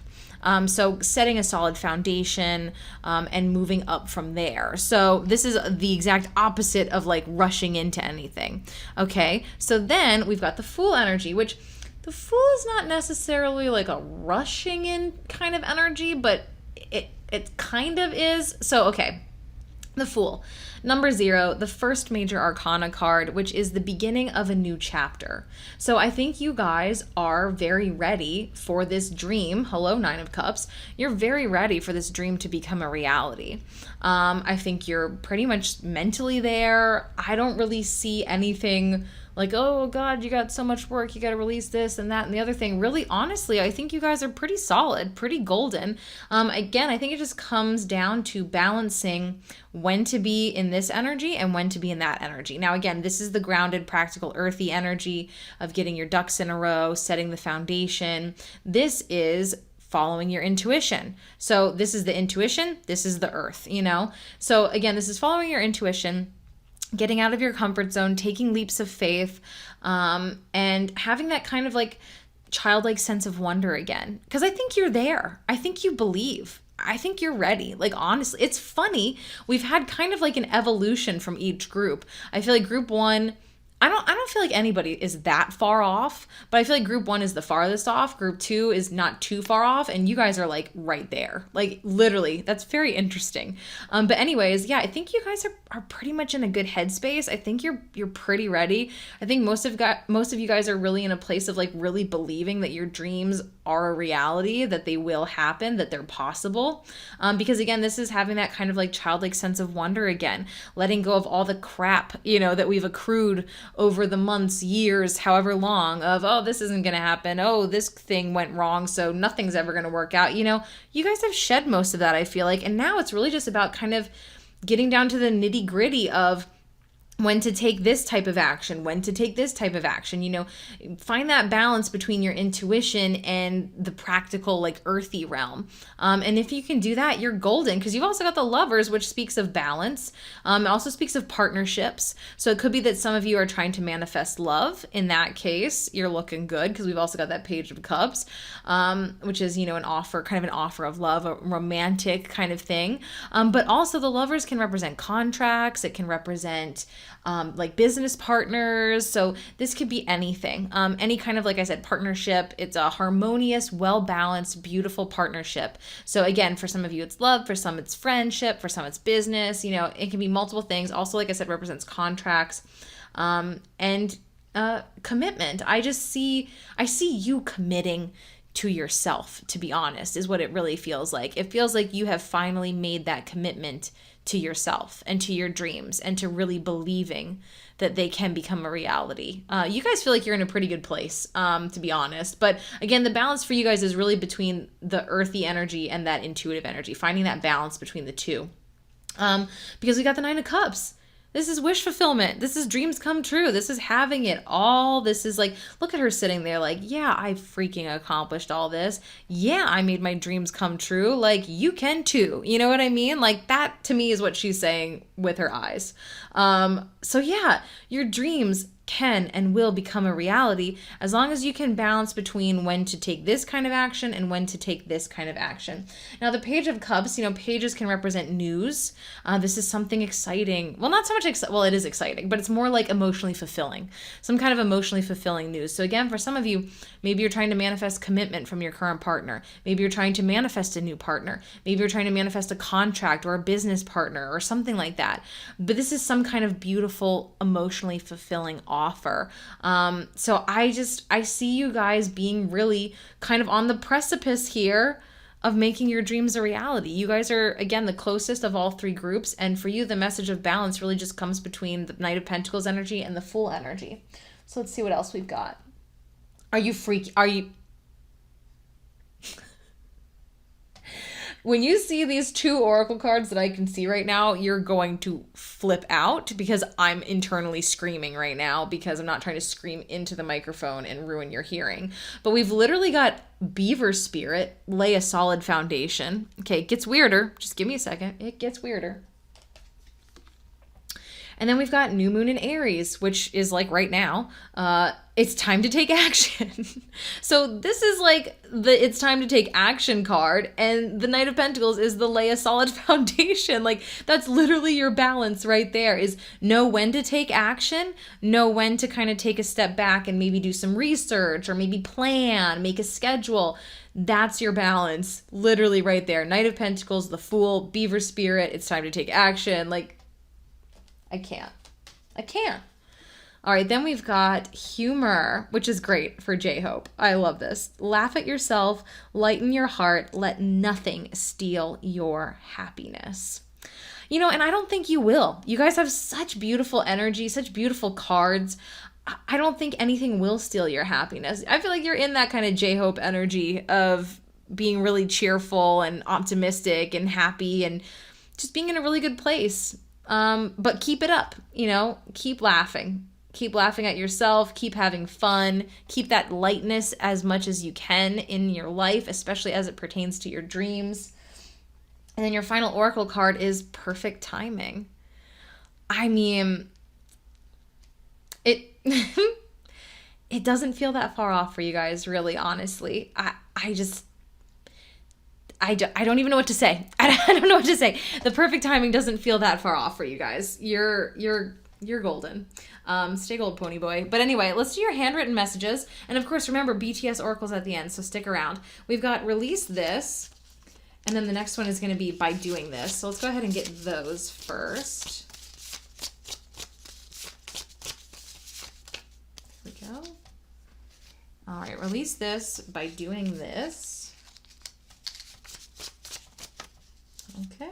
So setting a solid foundation and moving up from there. So this is the exact opposite of like rushing into anything. Okay, so then we've got the Fool energy, which the Fool is not necessarily like a rushing in kind of energy, but it kind of is. So, okay. The Fool. Number 0, the first major arcana card, which is the beginning of a new chapter. So I think you guys are very ready for this dream. Hello, 9 of Cups. You're very ready for this dream to become a reality. I think you're pretty much mentally there. I don't really see anything like, oh God, you got so much work, you got to release this and that and the other thing. Really, honestly, I think you guys are pretty solid, pretty golden. Again, I think it just comes down to balancing when to be in this energy and when to be in that energy. Now, again, this is the grounded, practical, earthy energy of getting your ducks in a row, setting the foundation. This is following your intuition. So this is the intuition, this is the earth, So again, this is following your intuition, getting out of your comfort zone, taking leaps of faith, and having that kind of like childlike sense of wonder again. Because I think you're there. I think you believe. I think you're ready. Like, honestly, it's funny. We've had kind of like an evolution from each group. I feel like group 1, I don't feel like anybody is that far off, but I feel like group 1 is the farthest off. Group 2 is not too far off, and you guys are like right there. Like, literally, that's very interesting. But anyways, yeah, I think you guys are pretty much in a good headspace. I think you're pretty ready. I think most of you guys are really in a place of like really believing that your dreams are a reality, that they will happen, that they're possible. Because again, this is having that kind of like childlike sense of wonder again, letting go of all the crap, that we've accrued over the months, years, however long of, oh, this isn't going to happen. Oh, this thing went wrong, so nothing's ever going to work out. You guys have shed most of that, I feel like. And now it's really just about kind of getting down to the nitty gritty of when to take this type of action, when to take this type of action, you know, find that balance between your intuition and the practical, like earthy realm. And if you can do that, you're golden, because you've also got the Lovers, which speaks of balance. It also speaks of partnerships. So it could be that some of you are trying to manifest love. In that case, you're looking good, because we've also got that Page of Cups, which is, you know, an offer, kind of an offer of love, a romantic kind of thing. But also the Lovers can represent contracts. It can represent like business partners. So this could be anything, any kind of, like I said, partnership. It's a harmonious, well-balanced, beautiful partnership. So again, for some of you, it's love, for some it's friendship, for some it's business, you know, it can be multiple things. Also, like I said, represents contracts, and commitment. I see you committing to yourself, to be honest, is what it really feels like. It feels like you have finally made that commitment to yourself and to your dreams, and to really believing that they can become a reality. You guys feel like you're in a pretty good place, to be honest. But again, the balance for you guys is really between the earthy energy and that intuitive energy, finding that balance between the two. Because we got the Nine of Cups. This is wish fulfillment. This is dreams come true. This is having it all. This is like, look at her sitting there like, yeah, I freaking accomplished all this. Yeah, I made my dreams come true. Like, you can too. You know what I mean? Like, that to me is what she's saying with her eyes. So yeah, your dreams can and will become a reality, as long as you can balance between when to take this kind of action and when to take this kind of action. Now, the Page of Cups, you know, pages can represent news. This is something exciting. Well, not so much, well, it is exciting, but it's more like emotionally fulfilling, some kind of emotionally fulfilling news. So again, for some of you, maybe you're trying to manifest commitment from your current partner. Maybe you're trying to manifest a new partner. Maybe you're trying to manifest a contract or a business partner or something like that. But this is some kind of beautiful, emotionally fulfilling offer. So I see you guys being really kind of on the precipice here of making your dreams a reality. You guys are, again, the closest of all three groups. And for you, the message of balance really just comes between the Knight of Pentacles energy and the Fool energy. So let's see what else we've got. Are you when you see these two oracle cards that I can see right now, you're going to flip out, because I'm internally screaming right now, because I'm not trying to scream into the microphone and ruin your hearing. But we've literally got Beaver Spirit, lay a solid foundation. Okay, it gets weirder. Just give me a second. It gets weirder. And then we've got New Moon in Aries, which is like right now. It's time to take action. So this is like the it's time to take action card. And the Knight of Pentacles is the lay a solid foundation. Like, that's literally your balance right there, is know when to take action, know when to kind of take a step back and maybe do some research, or maybe plan, make a schedule. That's your balance, literally right there. Knight of Pentacles, the Fool, Beaver Spirit, it's time to take action. Like, I can't. All right, then we've got humor, which is great for J-Hope. I love this. Laugh at yourself, lighten your heart, let nothing steal your happiness. You know, and I don't think you will. You guys have such beautiful energy, such beautiful cards. I don't think anything will steal your happiness. I feel like you're in that kind of J-Hope energy of being really cheerful and optimistic and happy and just being in a really good place. But keep it up, you know, keep laughing at yourself, keep having fun, keep that lightness as much as you can in your life, especially as it pertains to your dreams. And then your final oracle card is perfect timing. I mean, it doesn't feel that far off for you guys, really, honestly. I don't even know what to say. I don't know what to say. The perfect timing doesn't feel that far off for you guys. You're golden. Stay gold, pony boy. But anyway, let's do your handwritten messages. And of course, remember, BTS oracles at the end, so stick around. We've got release this, and then the next one is going to be by doing this. So let's go ahead and get those first. Here we go. All right, release this by doing this. Okay.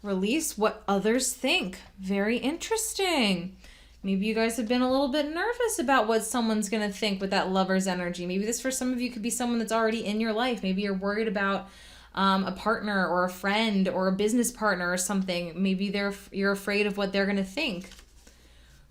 Release what others think. Very interesting. Maybe you guys have been a little bit nervous about what someone's going to think with that Lover's energy. Maybe this, for some of you, could be someone that's already in your life. Maybe you're worried about a partner or a friend or a business partner or something. Maybe you're afraid of what they're going to think.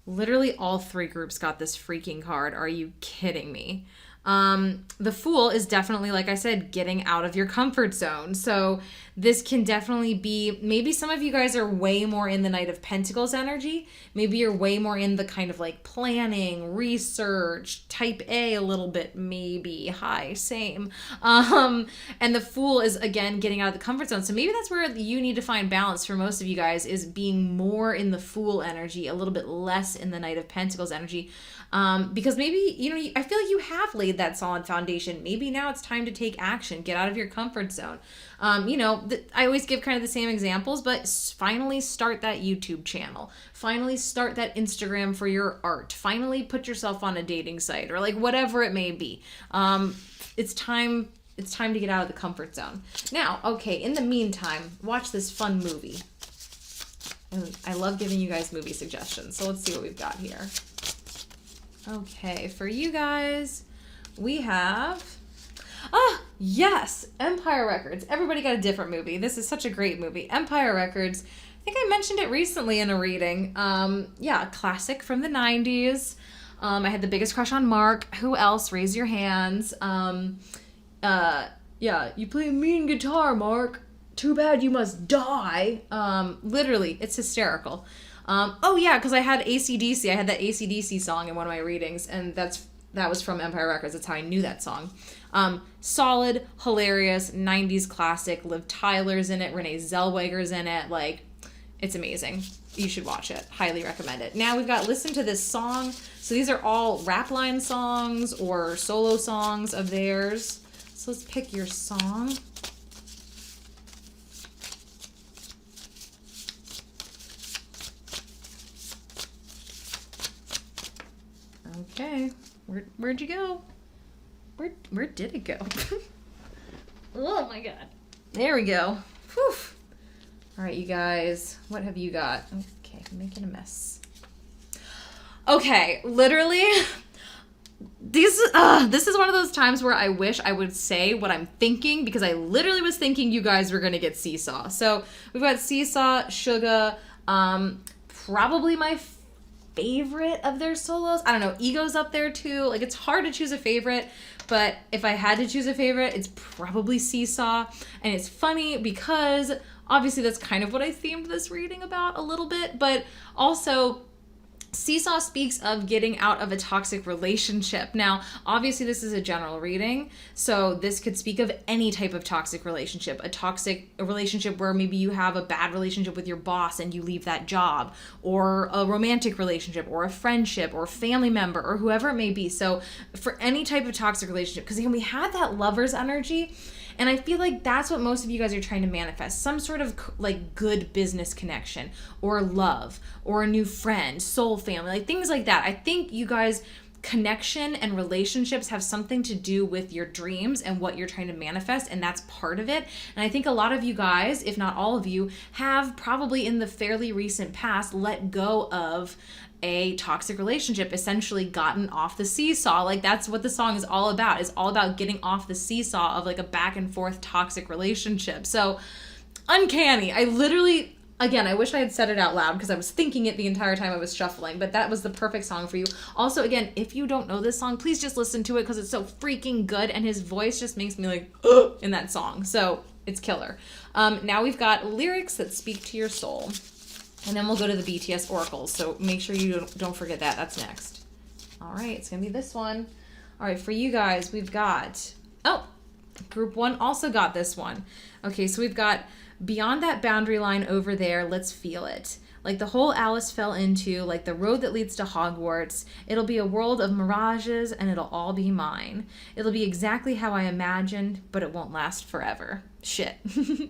Literally all three groups got this freaking card. Are you kidding me? The Fool is definitely, like I said, getting out of your comfort zone. So this can definitely be, maybe some of you guys are way more in the Knight of Pentacles energy. Maybe you're way more in the kind of like planning, research, type A a little bit, maybe. Hi, same. And the Fool is, again, getting out of the comfort zone. So maybe that's where you need to find balance for most of you guys, is being more in the Fool energy, a little bit less in the Knight of Pentacles energy. Because maybe, you know, I feel like you have laid that solid foundation. Maybe now it's time to take action, get out of your comfort zone. You know, I always give kind of the same examples, but finally start that YouTube channel. Finally start that Instagram for your art. Finally put yourself on a dating site, or like whatever it may be. It's time to get out of the comfort zone. Now, okay, in the meantime, watch this fun movie. And I love giving you guys movie suggestions. So let's see what we've got here. Okay, for you guys, we have, yes, Empire Records. Everybody got a different movie. This is such a great movie. Empire Records. I think I mentioned it recently in a reading. Yeah, a classic from the 90s. I had the biggest crush on Mark. Who else? Raise your hands. Yeah, you play a mean guitar, Mark. Too bad you must die. Literally, it's hysterical. Oh yeah, because I had AC/DC. I had that AC/DC song in one of my readings, and that was from Empire Records. That's how I knew that song. Solid, hilarious, 90s classic. Liv Tyler's in it. Renee Zellweger's in it. Like, it's amazing. You should watch it. Highly recommend it. Now we've got Listen to This Song. So these are all rap line songs or solo songs of theirs. So let's pick your song. Okay, where'd you go? Where did it go? Oh my god. There we go. Whew. All right, you guys, what have you got? Okay, I'm making a mess. Okay, literally, this is one of those times where I wish I would say what I'm thinking, because I literally was thinking you guys were gonna get Seesaw. So we've got Seesaw, Suga, probably my favorite of their solos. I don't know, Ego's up there too. Like, it's hard to choose a favorite, but if I had to choose a favorite, it's probably Seesaw. And it's funny because obviously that's kind of what I themed this reading about a little bit, but also Seesaw speaks of getting out of a toxic relationship. Now, obviously this is a general reading, so this could speak of any type of toxic relationship. A relationship where maybe you have a bad relationship with your boss and you leave that job, or a romantic relationship, or a friendship, or a family member, or whoever it may be. So for any type of toxic relationship, because again, we had that lover's energy, and I feel like that's what most of you guys are trying to manifest. Some sort of like good business connection, or love, or a new friend, soul family, like things like that. I think you guys, connection and relationships have something to do with your dreams and what you're trying to manifest, and that's part of it. And I think a lot of you guys, if not all of you, have probably in the fairly recent past let go of a toxic relationship, essentially gotten off the seesaw. Like, that's what the song is all about. It's all about getting off the seesaw of like a back and forth toxic relationship. So uncanny. I literally, again, I wish I had said it out loud because I was thinking it the entire time I was shuffling, but that was the perfect song for you. Also, again, if you don't know this song, please just listen to it because it's so freaking good, and his voice just makes me like, ugh, in that song. So it's killer. Now we've got lyrics that speak to your soul. And then we'll go to the BTS oracles, so make sure you don't forget that. That's next. All right, it's going to be this one. All right, for you guys, we've got... Oh, group 1 also got this one. Okay, so we've got beyond that boundary line over there, let's feel it. Like the hole Alice fell into, like the road that leads to Hogwarts. It'll be a world of mirages, and it'll all be mine. It'll be exactly how I imagined, but it won't last forever. Shit.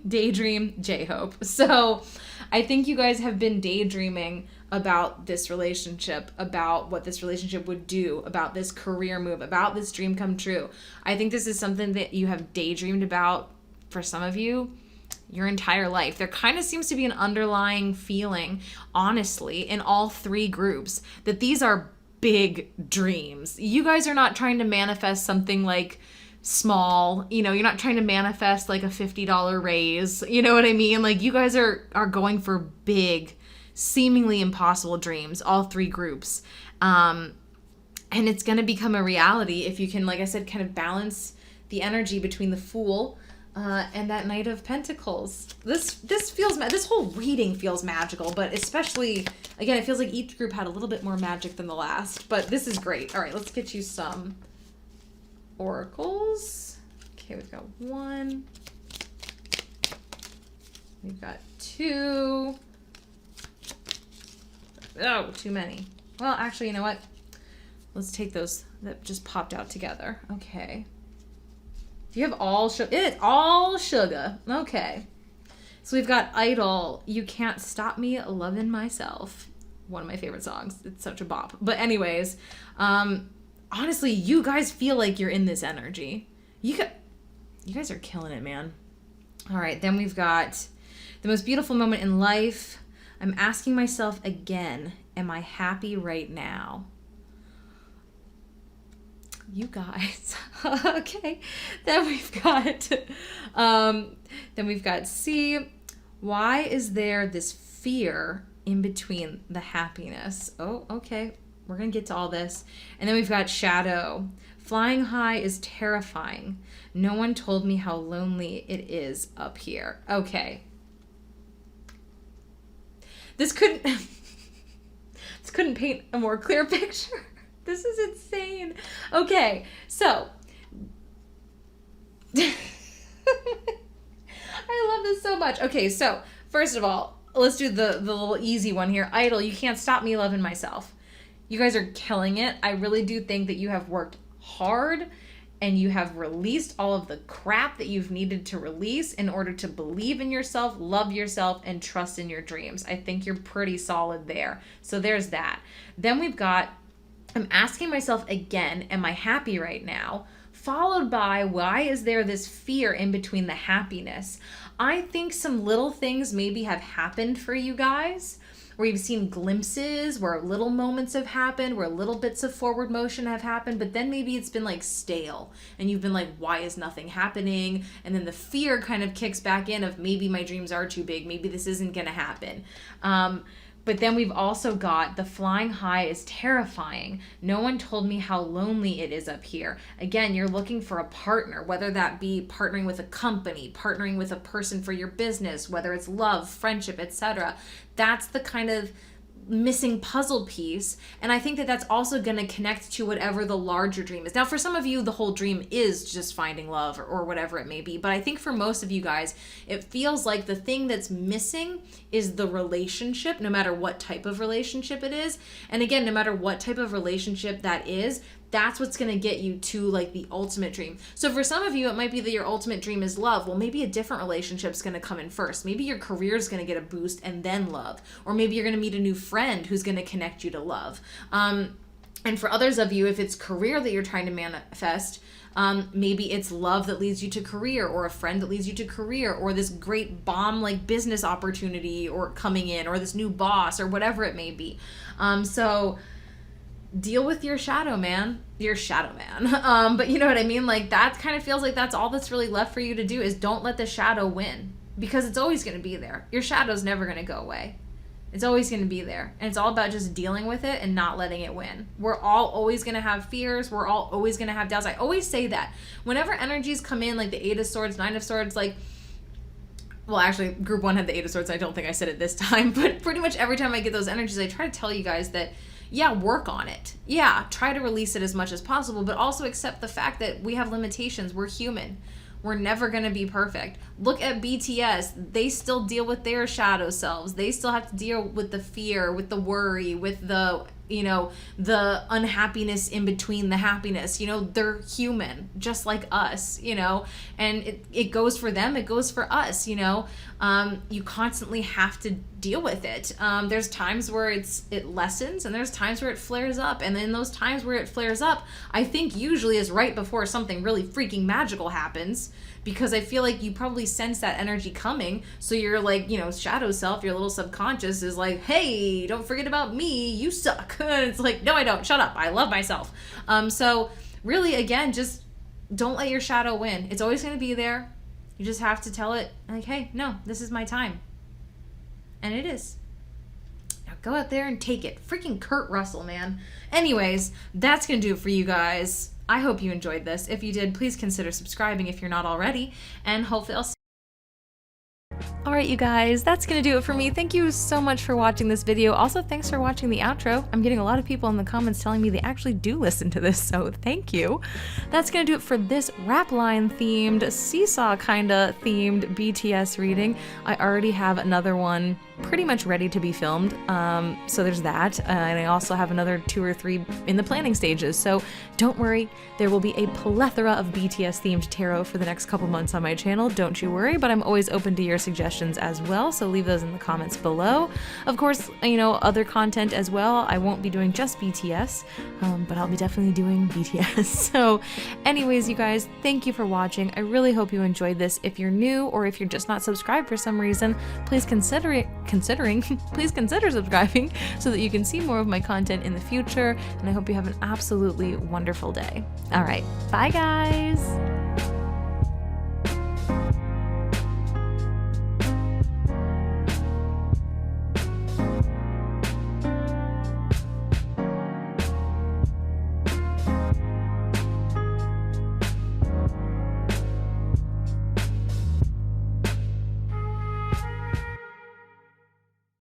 Daydream, J-Hope. So I think you guys have been daydreaming about this relationship, about what this relationship would do, about this career move, about this dream come true. I think this is something that you have daydreamed about, for some of you, your entire life. There kind of seems to be an underlying feeling, honestly, in all three groups, that these are big dreams. You guys are not trying to manifest something like small, you know, you're not trying to manifest like a $50 raise, you know what I mean? Like you guys are going for big, seemingly impossible dreams, all three groups. And it's going to become a reality if you can, like I said, kind of balance the energy between the Fool and that Knight of Pentacles. This whole reading feels magical, but especially, again, it feels like each group had a little bit more magic than the last, but this is great. All right, let's get you some oracles. Okay, we've got 1. We've got 2. Oh, too many. Well, actually, you know what? Let's take those that just popped out together. Okay. Do you have all sugar? It's all sugar. Okay. So we've got Idol. You Can't Stop Me Loving Myself. One of my favorite songs. It's such a bop. But anyways, honestly, you guys feel like you're in this energy. You guys are killing it, man. All right, then we've got the most beautiful moment in life. I'm asking myself again, am I happy right now? You guys. Okay. Then we've got C. Why is there this fear in between the happiness? Oh, okay. We're going to get to all this. And then we've got Shadow. Flying high is terrifying. No one told me how lonely it is up here. Okay. This couldn't paint a more clear picture. This is insane. Okay, so I love this so much. Okay, so first of all, let's do the little easy one here. Idol, you can't stop me loving myself. You guys are killing it. I really do think that you have worked hard and you have released all of the crap that you've needed to release in order to believe in yourself, love yourself, and trust in your dreams. I think you're pretty solid there. So there's that. Then we've got, I'm asking myself again, am I happy right now? Followed by, why is there this fear in between the happiness? I think some little things maybe have happened for you guys, where you've seen glimpses, where little moments have happened, where little bits of forward motion have happened, but then maybe it's been like stale and you've been like, why is nothing happening? And then the fear kind of kicks back in of maybe my dreams are too big, maybe this isn't gonna happen. But then we've also got the flying high is terrifying. No one told me how lonely it is up here. Again, you're looking for a partner, whether that be partnering with a company, partnering with a person for your business, whether it's love, friendship, etc. That's the kind of missing puzzle piece, and I think that that's also going to connect to whatever the larger dream is. Now, for some of you, the whole dream is just finding love or whatever it may be, but I think for most of you guys, it feels like the thing that's missing is the relationship, no matter what type of relationship it is. And again, no matter what type of relationship that is, that's what's going to get you to like the ultimate dream. So for some of you, it might be that your ultimate dream is love. Well, maybe a different relationship's going to come in first. Maybe your career's going to get a boost and then love. Or maybe you're going to meet a new friend who's going to connect you to love. And for others of you, if it's career that you're trying to manifest, maybe it's love that leads you to career, or a friend that leads you to career, or this great bomb like business opportunity or coming in, or this new boss, or whatever it may be. So deal with your shadow man. But you know what I mean? Like that kind of feels like that's all that's really left for you to do, is don't let the shadow win, because it's always going to be there. Your shadow's never going to go away. It's always going to be there. And it's all about just dealing with it and not letting it win. We're all always going to have fears. We're all always going to have doubts. I always say that whenever energies come in, like the 8 of Swords, 9 of Swords, like, well, actually, group 1 had the 8 of Swords. I don't think I said it this time, but pretty much every time I get those energies, I try to tell you guys that, yeah, work on it. Yeah, try to release it as much as possible, but also accept the fact that we have limitations. We're human. We're never going to be perfect. Look at BTS. They still deal with their shadow selves. They still have to deal with the fear, with the worry, with the, you know, the unhappiness in between the happiness. You know, they're human, just like us, you know, and it goes for them. It goes for us, you know. You constantly have to deal with it. There's times where it lessens, and there's times where it flares up. And in those times where it flares up, I think usually is right before something really freaking magical happens, because I feel like you probably sense that energy coming. So you're like, you know, shadow self, your little subconscious is like, hey, don't forget about me. You suck. And it's like, no, I don't. Shut up. I love myself. So really, again, just Don't let your shadow win. It's always going to be there. You just have to tell it, like, hey, no, this is my time. And it is. Now go out there and take it. Freaking Kurt Russell, man. Anyways, that's going to do it for you guys. I hope you enjoyed this. If you did, please consider subscribing if you're not already. And hopefully I'll see you. Alright, you guys, that's gonna do it for me. Thank you so much for watching this video. Also, thanks for watching the outro. I'm getting a lot of people in the comments telling me they actually do listen to this, so thank you. That's gonna do it for this rap line themed, Seesaw kinda themed BTS reading. I already have another one pretty much ready to be filmed, so there's that, and I also have another 2 or 3 in the planning stages, so don't worry, there will be a plethora of BTS themed tarot for the next couple months on my channel, don't you worry, but I'm always open to your suggestions as well, so leave those in the comments below. Of course, you know, other content as well. I won't be doing just BTS, but I'll be definitely doing BTS. So anyways, you guys, thank you for watching. I really hope you enjoyed this. If you're new or if you're just not subscribed for some reason, please consider subscribing so that you can see more of my content in the future, and I hope you have an absolutely wonderful day. All right, bye guys.